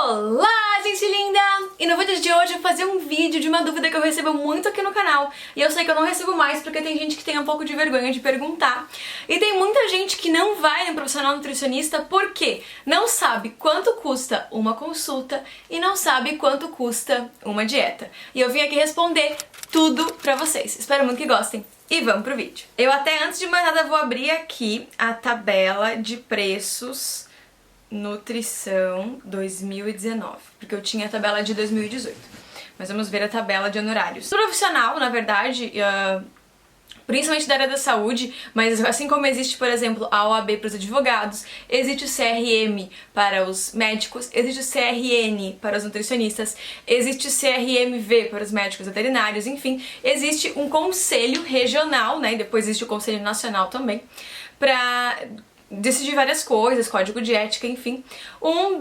Olá, gente linda! E no vídeo de hoje eu vou fazer um vídeo de uma dúvida que eu recebo muito aqui no canal. E eu sei que eu não recebo mais porque tem gente que tem um pouco de vergonha de perguntar. E tem muita gente que não vai no profissional nutricionista porque não sabe quanto custa uma consulta e não sabe quanto custa uma dieta. E eu vim aqui responder tudo pra vocês. Espero muito que gostem. E vamos pro vídeo. Eu até antes de mais nada vou abrir aqui a tabela de preços Nutrição 2019, porque eu tinha a tabela de 2018. Mas vamos ver a tabela de honorários. Profissional, na verdade, principalmente da área da saúde, mas assim como existe, por exemplo, a OAB para os advogados, existe o CRM para os médicos, existe o CRN para os nutricionistas, existe o CRMV para os médicos veterinários, enfim, existe um conselho regional, né, e depois existe o conselho nacional também, para decidir várias coisas, código de ética, enfim. Uma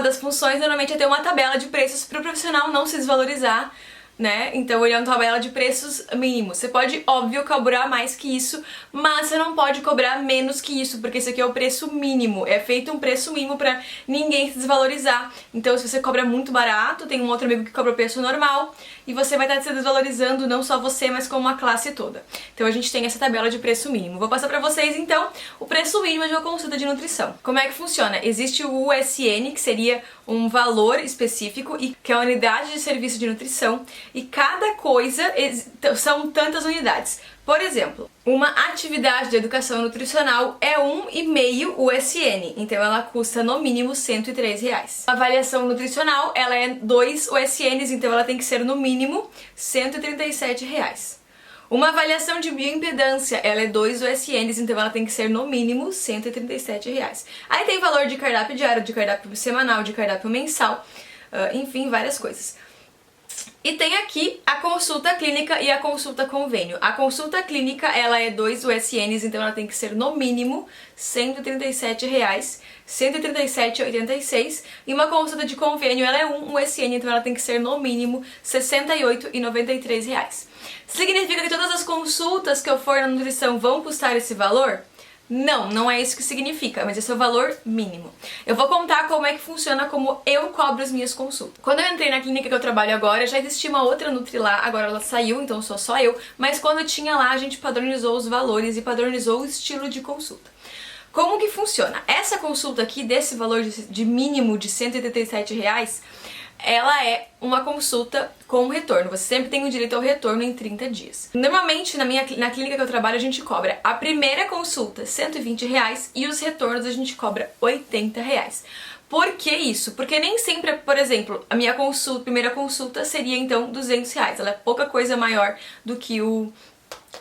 das funções normalmente é ter uma tabela de preços para o profissional não se desvalorizar, né? Então ele é uma tabela de preços mínimos. Você pode, óbvio, cobrar mais que isso, mas você não pode cobrar menos que isso, porque esse aqui é o preço mínimo. É feito um preço mínimo pra ninguém se desvalorizar. Então se você cobra muito barato, tem um outro amigo que cobra o preço normal, e você vai estar se desvalorizando, não só você, mas como a classe toda. Então a gente tem essa tabela de preço mínimo. Vou passar pra vocês, então, o preço mínimo de uma consulta de nutrição. Como é que funciona? Existe o USN, que seria um valor específico, e que é a unidade de serviço de nutrição, e cada coisa são tantas unidades. Por exemplo, uma atividade de educação nutricional é 1,5 USN, então ela custa no mínimo R$103. A avaliação nutricional, ela é 2 USNs, então ela tem que ser no mínimo R$137. Uma avaliação de bioimpedância, ela é 2 USNs, então ela tem que ser no mínimo R$137. Aí tem valor de cardápio diário, de cardápio semanal, de cardápio mensal, enfim, várias coisas. E tem aqui a consulta clínica e a consulta convênio. A consulta clínica, ela é 2 USNs, então ela tem que ser no mínimo R$137, R$137,86. E uma consulta de convênio, ela é 1 USN, então ela tem que ser no mínimo R$68,93. Significa que todas as consultas que eu for na nutrição vão custar esse valor? Não, não é isso que significa, mas esse é o valor mínimo. Eu vou contar como é que funciona, como eu cobro as minhas consultas. Quando eu entrei na clínica que eu trabalho agora, já existia uma outra Nutri lá, agora ela saiu, então sou só eu, mas quando eu tinha lá, a gente padronizou os valores e padronizou o estilo de consulta. Como que funciona? Essa consulta aqui, desse valor de mínimo de R$187, ela é uma consulta com retorno. Você sempre tem o direito ao retorno em 30 dias. Normalmente, na clínica que eu trabalho, a gente cobra a primeira consulta R$120 e os retornos a gente cobra R$80. Por que isso? Porque nem sempre, por exemplo, a minha primeira consulta seria então R$200. Ela é pouca coisa maior do que o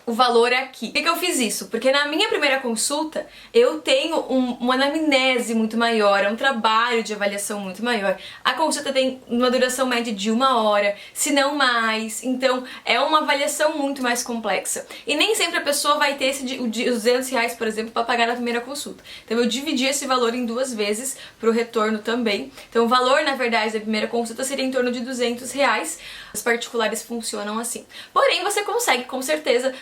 valor aqui. Por que eu fiz isso? Porque na minha primeira consulta eu tenho uma anamnese muito maior, é um trabalho de avaliação muito maior. A consulta tem uma duração média de 1 hora, se não mais, então é uma avaliação muito mais complexa. E nem sempre a pessoa vai ter os R$200, por exemplo, para pagar na primeira consulta. Então eu dividi esse valor em 2 vezes para o retorno também. Então o valor, na verdade, da primeira consulta seria em torno de R$200. Os particulares funcionam assim. Porém, você consegue, com certeza,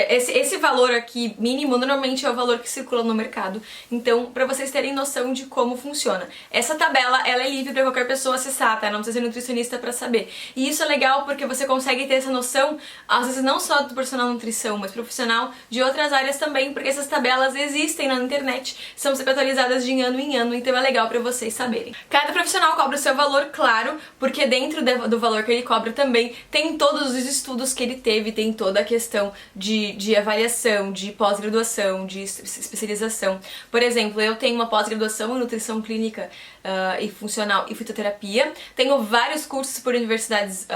esse valor aqui mínimo normalmente é o valor que circula no mercado. Então, para vocês terem noção de como funciona. Essa tabela, ela é livre para qualquer pessoa acessar, tá? Não precisa ser nutricionista para saber. E isso é legal porque você consegue ter essa noção, às vezes não só do profissional de nutrição, mas profissional de outras áreas também, porque essas tabelas existem na internet, são sempre atualizadas de ano em ano, então é legal para vocês saberem. Cada profissional cobra o seu valor, claro, porque dentro do valor que ele cobra também tem todos os estudos que ele teve, tem toda a questão de avaliação, de pós-graduação, de especialização. Por exemplo, eu tenho uma pós-graduação em nutrição clínica e funcional e fitoterapia. Tenho vários cursos por universidades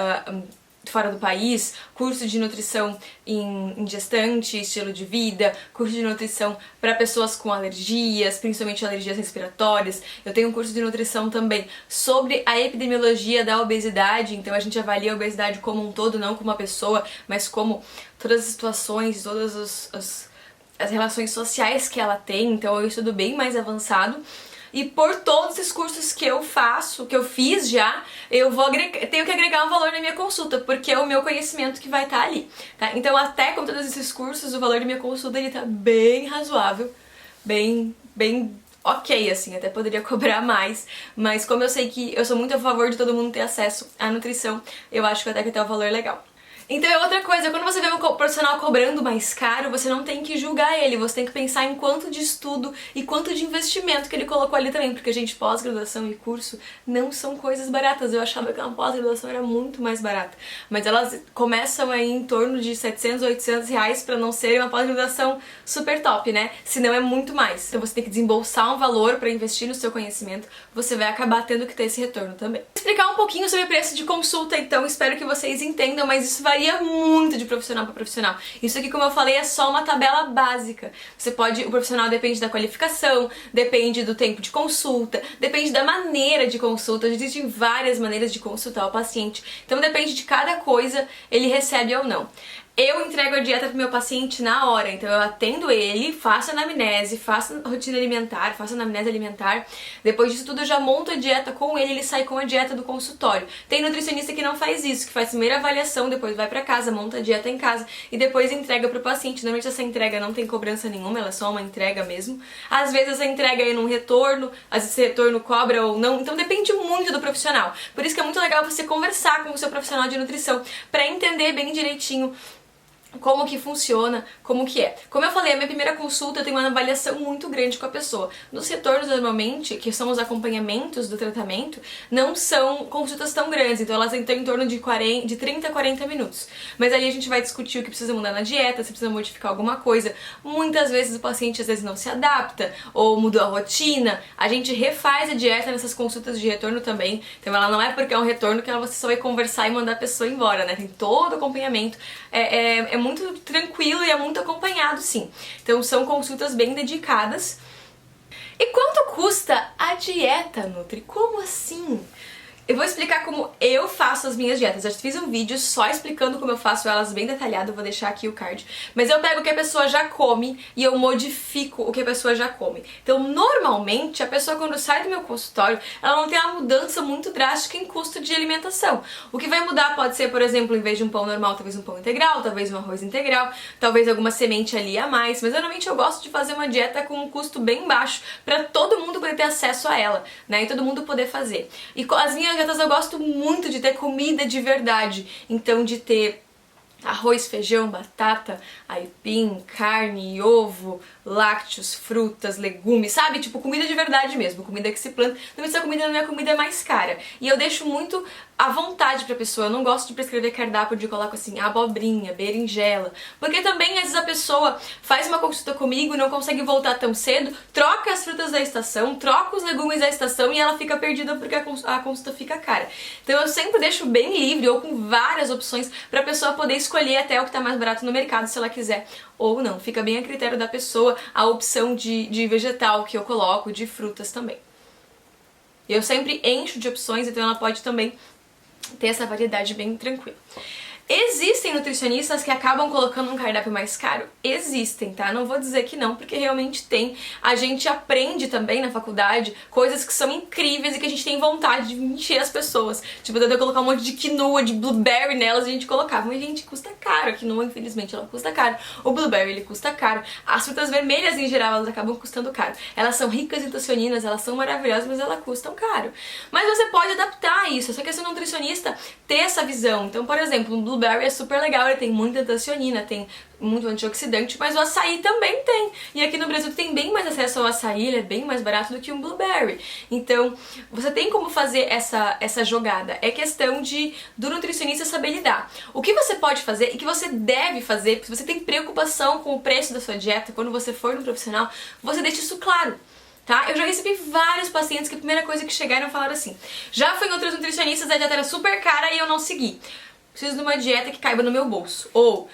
fora do país, curso de nutrição em gestante, estilo de vida, curso de nutrição para pessoas com alergias, principalmente alergias respiratórias. Eu tenho um curso de nutrição também sobre a epidemiologia da obesidade, então a gente avalia a obesidade como um todo, não como uma pessoa, mas como todas as situações, todas as relações sociais que ela tem, então eu estudo bem mais avançado. E por todos os cursos que eu faço, que eu fiz já, eu tenho que agregar um valor na minha consulta, porque é o meu conhecimento que vai estar ali, tá? Então até com todos esses cursos, o valor da minha consulta ele tá bem razoável, bem ok, assim, até poderia cobrar mais, mas como eu sei que eu sou muito a favor de todo mundo ter acesso à nutrição, eu acho que até que tem um valor legal. Então é outra coisa, quando você vê um profissional cobrando mais caro, você não tem que julgar ele, você tem que pensar em quanto de estudo e quanto de investimento que ele colocou ali também, porque, gente, pós-graduação e curso não são coisas baratas. Eu achava que uma pós-graduação era muito mais barata, mas elas começam aí em torno de 700, 800 reais pra não ser uma pós-graduação super top, né? Senão é muito mais. Então você tem que desembolsar um valor pra investir no seu conhecimento, você vai acabar tendo que ter esse retorno também. Vou explicar um pouquinho sobre o preço de consulta, então espero que vocês entendam, mas isso varia muito de profissional para profissional. Isso aqui, como eu falei, é só uma tabela básica. O profissional depende da qualificação, depende do tempo de consulta, depende da maneira de consulta. Existem várias maneiras de consultar o paciente. Então depende de cada coisa, ele recebe ou não. Eu entrego a dieta pro meu paciente na hora, então eu atendo ele, faço anamnese, faço rotina alimentar, faço anamnese alimentar. Depois disso tudo eu já monto a dieta com ele sai com a dieta do consultório. Tem nutricionista que não faz isso, que faz primeira avaliação, depois vai pra casa, monta a dieta em casa e depois entrega pro paciente. Normalmente essa entrega não tem cobrança nenhuma, ela é só uma entrega mesmo. Às vezes essa entrega é num retorno, às vezes esse retorno cobra ou não, então depende muito do profissional. Por isso que é muito legal você conversar com o seu profissional de nutrição pra entender bem direitinho como que funciona, como que é. Como eu falei, a minha primeira consulta eu tenho uma avaliação muito grande com a pessoa. Nos retornos, normalmente, que são os acompanhamentos do tratamento, não são consultas tão grandes, então elas estão em torno de 30 a 40 minutos. Mas ali a gente vai discutir o que precisa mudar na dieta, se precisa modificar alguma coisa. Muitas vezes o paciente às vezes não se adapta, ou mudou a rotina. A gente refaz a dieta nessas consultas de retorno também. Então ela não é porque é um retorno que você só vai conversar e mandar a pessoa embora, né? Tem todo o acompanhamento. É muito tranquilo e é muito acompanhado, sim. Então são consultas bem dedicadas. E quanto custa a dieta, Nutri? Como assim? Eu vou explicar como eu faço as minhas dietas. Eu já fiz um vídeo só explicando como eu faço elas bem detalhado, eu vou deixar aqui o card. Mas eu pego o que a pessoa já come e eu modifico o que a pessoa já come. Então, normalmente, a pessoa quando sai do meu consultório, ela não tem uma mudança muito drástica em custo de alimentação. O que vai mudar pode ser, por exemplo, em vez de um pão normal, talvez um pão integral, talvez um arroz integral, talvez alguma semente ali a mais. Mas normalmente eu gosto de fazer uma dieta com um custo bem baixo para todo mundo poder ter acesso a ela, né? E todo mundo poder fazer. E as minhas dietas eu gosto muito de ter comida de verdade, então de ter arroz, feijão, batata, aipim, carne, ovo, lácteos, frutas, legumes, sabe? Tipo, comida de verdade mesmo, comida que se planta. Não, essa comida não é comida mais cara. E eu deixo muito à vontade pra pessoa. Eu não gosto de prescrever cardápio de coloco assim, abobrinha, berinjela. Porque também, às vezes, a pessoa faz uma consulta comigo e não consegue voltar tão cedo, troca as frutas da estação, troca os legumes da estação e ela fica perdida porque a consulta fica cara. Então eu sempre deixo bem livre ou com várias opções pra pessoa poder escolher até o que tá mais barato no mercado, se ela quiser ou não. Fica bem a critério da pessoa a opção de vegetal que eu coloco, de frutas também. Eu sempre encho de opções, então ela pode também ter essa variedade bem tranquila. Existem nutricionistas que acabam colocando um cardápio mais caro? Existem, tá? Não vou dizer que não, porque realmente tem. A gente aprende também na faculdade coisas que são incríveis e que a gente tem vontade de encher as pessoas. Tipo, eu colocar um monte de quinoa, de blueberry nelas, a gente colocava. Mas, gente, custa caro. A quinoa, infelizmente, ela custa caro. O blueberry, ele custa caro. As frutas vermelhas, em geral, elas acabam custando caro. Elas são ricas em antocianinas, elas são maravilhosas, mas elas custam caro. Mas você pode adaptar isso. Só que esse nutricionista ter essa visão. Então, por exemplo, um blueberry é super legal, ele tem muita antocianina, tem muito antioxidante, mas o açaí também tem. E aqui no Brasil tem bem mais acesso ao açaí, ele é bem mais barato do que um blueberry. Então, você tem como fazer essa jogada. É questão do nutricionista saber lidar. O que você pode fazer e que você deve fazer, se você tem preocupação com o preço da sua dieta, quando você for no profissional, você deixa isso claro. Tá? Eu já recebi vários pacientes que a primeira coisa que chegaram falaram assim: já fui em outros nutricionistas, a dieta era super cara e eu não segui. Preciso de uma dieta que caiba no meu bolso. Ou,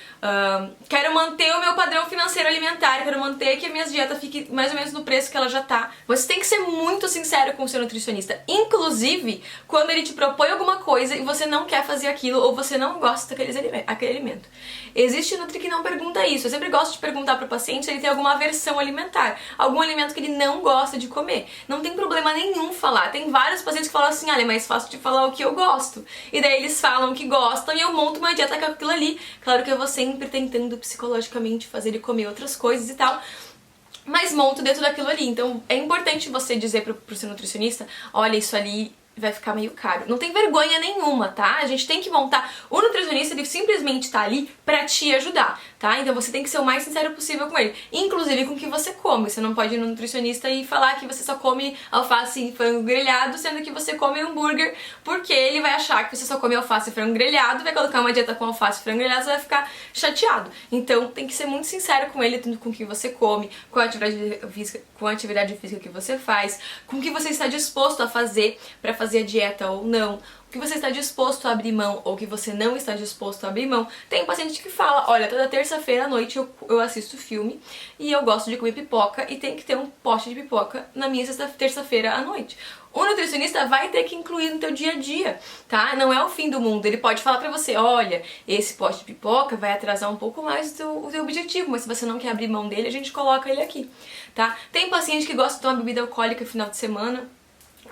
quero manter o meu padrão financeiro alimentar, quero manter que a minha dieta fique mais ou menos no preço que ela já tá. Você tem que ser muito sincero com o seu nutricionista. Inclusive, quando ele te propõe alguma coisa e você não quer fazer aquilo ou você não gosta daquele alimento. Existe nutri que não pergunta isso. Eu sempre gosto de perguntar pro paciente se ele tem alguma aversão alimentar. Algum alimento que ele não gosta de comer. Não tem problema nenhum falar. Tem vários pacientes que falam assim: é mais fácil de falar o que eu gosto. E daí eles falam que gostam e eu monto uma dieta com aquilo ali. Claro que eu vou sempre tentando psicologicamente fazer ele comer outras coisas e tal. mas monto dentro daquilo ali. Então é importante você dizer pro seu nutricionista, olha, isso ali vai ficar meio caro. Não tem vergonha nenhuma, tá? A gente tem que montar. O nutricionista, ele simplesmente tá ali pra te ajudar, tá? Então você tem que ser o mais sincero possível com ele. Inclusive com o que você come. Você não pode ir no nutricionista e falar que você só come alface e frango grelhado, sendo que você come hambúrguer, porque ele vai achar que você só come alface e frango grelhado, vai colocar uma dieta com alface e frango grelhado, você vai ficar chateado. Então tem que ser muito sincero com ele, tanto com o que você come, com a atividade física que você faz, com o que você está disposto a fazer pra fazer a dieta ou não, o que você está disposto a abrir mão ou o que você não está disposto a abrir mão. Tem paciente que fala, olha, toda terça-feira à noite eu assisto filme e eu gosto de comer pipoca e tem que ter um pote de pipoca na minha terça-feira à noite. O nutricionista vai ter que incluir no teu dia a dia, tá? Não é o fim do mundo. Ele pode falar pra você, olha, esse pote de pipoca vai atrasar um pouco mais o teu objetivo, mas se você não quer abrir mão dele, a gente coloca ele aqui, tá? Tem paciente que gosta de tomar bebida alcoólica no final de semana,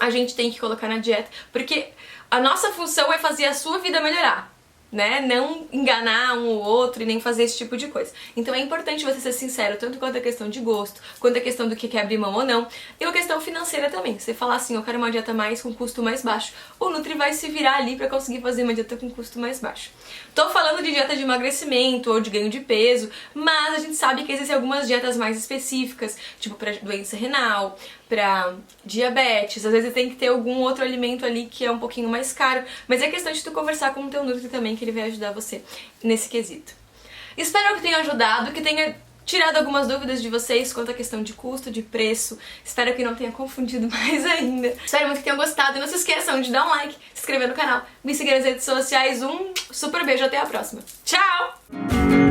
a gente tem que colocar na dieta, porque a nossa função é fazer a sua vida melhorar, né? Não enganar um ou outro e nem fazer esse tipo de coisa. Então é importante você ser sincero, tanto quanto a questão de gosto, quanto a questão do que quer abrir mão ou não, e a questão financeira também. Você falar assim, eu quero uma dieta mais com custo mais baixo, o Nutri vai se virar ali pra conseguir fazer uma dieta com custo mais baixo. Tô falando de dieta de emagrecimento ou de ganho de peso, mas a gente sabe que existem algumas dietas mais específicas, tipo pra doença renal, pra diabetes, às vezes tem que ter algum outro alimento ali que é um pouquinho mais caro, mas é questão de tu conversar com o teu Nutri também, que ele vai ajudar você nesse quesito. Espero que tenha ajudado, que tenha tirado algumas dúvidas de vocês quanto à questão de custo, de preço. Espero que não tenha confundido mais ainda. Espero muito que tenham gostado e não se esqueçam de dar um like, se inscrever no canal, me seguir nas redes sociais. Um super beijo, até a próxima. Tchau!